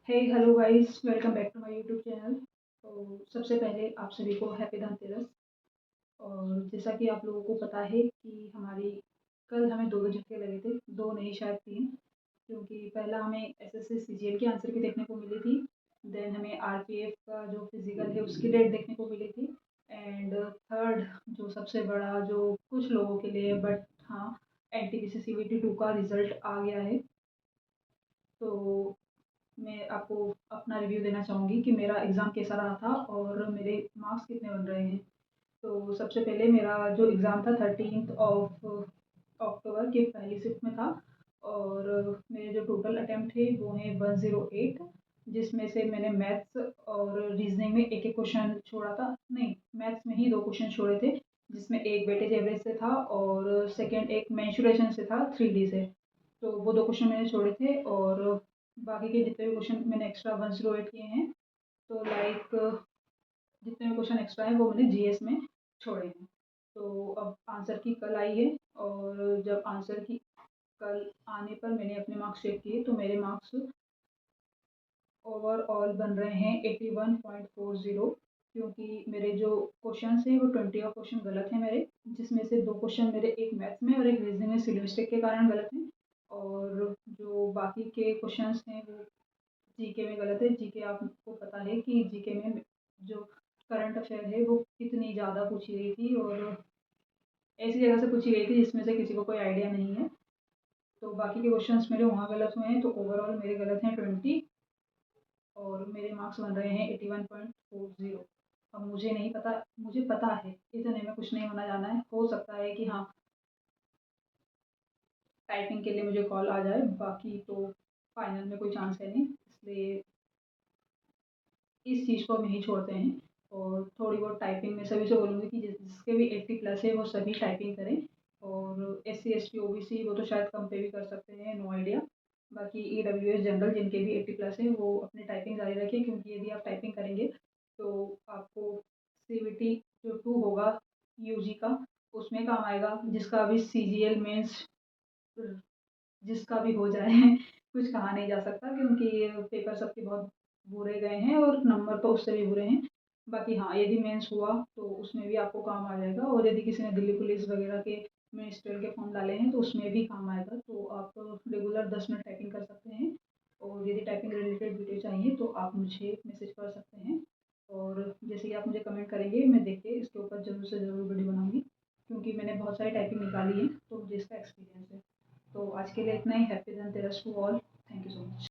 Hey hello guys, welcome back to my YouTube channel. तो सबसे पहले आप सभी को हैप्पी धनतेरस। और जैसा कि आप लोगों को पता है कि कल हमें दो झटके लगे थे, दो नहीं शायद तीन। क्योंकि पहला हमें एसएससी सीजीएल की आंसर की देखने को मिली थी। देन हमें आरपीएफ का जो फिजिकल है उसकी डेट देखने को मिली थी। एंड थर्ड, जो सबसे बड़ा, जो कुछ लोगों के लिए, बट हाँ, एनटीपीसी सीबीटी 2 का रिजल्ट आ गया है। तो मैं आपको अपना रिव्यू देना चाहूँगी कि मेरा एग्ज़ाम कैसा रहा था और मेरे मार्क्स कितने बन रहे हैं। तो सबसे पहले मेरा जो एग्ज़ाम था 13th ऑफ अक्टूबर की पहली शिफ्ट में था। और मेरे जो टोटल अटेम्प्ट थे वो हैं 108, जिसमें से मैंने मैथ्स और रीजनिंग में एक एक क्वेश्चन छोड़ा था। नहीं, मैथ्स में ही दो क्वेश्चन छोड़े थे, जिसमें एक वेटेज एवरेज से था और सेकंड एक मेंसुरेशन से था, 3D से। तो वो दो क्वेश्चन मैंने छोड़े थे और बाकी के जितने भी क्वेश्चन मैंने एक्स्ट्रा 108 किए हैं। तो लाइक जितने भी क्वेश्चन एक्स्ट्रा हैं वो मैंने जीएस में छोड़े हैं। तो अब आंसर की कल आई है, और जब आंसर की कल आने पर मैंने अपने मार्क्स चेक किए तो मेरे मार्क्स ओवरऑल बन रहे हैं 81.40। क्योंकि मेरे जो क्वेश्चंस हैं वो 20 ऑफ क्वेश्चन गलत हैं मेरे, जिसमें से दो क्वेश्चन मेरे एक मैथ्स में और एक रीजनिंग में सिली मिस्टेक के कारण गलत हैं। और जो बाकी के क्वेश्चंस हैं वो जीके में गलत है। जीके आपको पता है कि जीके में जो करंट अफेयर है वो कितनी ज़्यादा पूछी गई थी, और ऐसी जगह से पूछी गई थी जिसमें से किसी को कोई आइडिया नहीं है। तो बाकी के क्वेश्चंस मेरे वहाँ गलत हुए हैं, तो ओवरऑल मेरे गलत हैं 20, और मेरे मार्क्स बन रहे हैं 81.40। अब मुझे नहीं पता, मुझे पता है इतने में कुछ नहीं होना जाना है। हो सकता है कि हाँ, टाइपिंग के लिए मुझे कॉल आ जाए, बाकी तो फाइनल में कोई चांस है नहीं। इसलिए इस चीज़ को हम यहीं छोड़ते हैं। और थोड़ी बहुत टाइपिंग में सभी से बोलूँगी कि जिसके भी 80 प्लस है वो सभी टाइपिंग करें। और एससी एसटी ओबीसी वो तो शायद कम पे भी कर सकते हैं, नो आइडिया। बाकी ईडब्ल्यूएस जनरल जिनके भी 80 प्लस है वो अपनी टाइपिंग जारी रखें, क्योंकि यदि आप टाइपिंग करेंगे तो आपको सीबीटी जो 2 होगा यूजी का, उसमें काम आएगा। जिसका भी सीजीएल मेंस जिसका भी हो जाए कुछ कहा नहीं जा सकता, क्योंकि पेपर सबके बहुत बुरे गए हैं और नंबर तो उससे भी बुरे हैं। बाकी हाँ, यदि मेंस हुआ तो उसमें भी आपको काम आ जाएगा, और यदि किसी ने दिल्ली पुलिस वगैरह के मिनिस्ट्रियल के फॉर्म डाले हैं तो उसमें भी काम आएगा। तो आप रेगुलर 10 मिनट टाइपिंग कर सकते हैं। और यदि टाइपिंग रिलेटेड वीडियो चाहिए तो आप मुझे मैसेज कर सकते हैं। और जैसे ही आप मुझे कमेंट करेंगे मैं देख के इसके ऊपर ज़रूर से ज़रूर वीडियो बनाऊँगी, क्योंकि मैंने बहुत सारी टाइपिंग निकाली है तो मुझे इसका एक्सपीरियंस है। तो आज के लिए इतना ही। Happy Dhanteras to all. Thank you so much.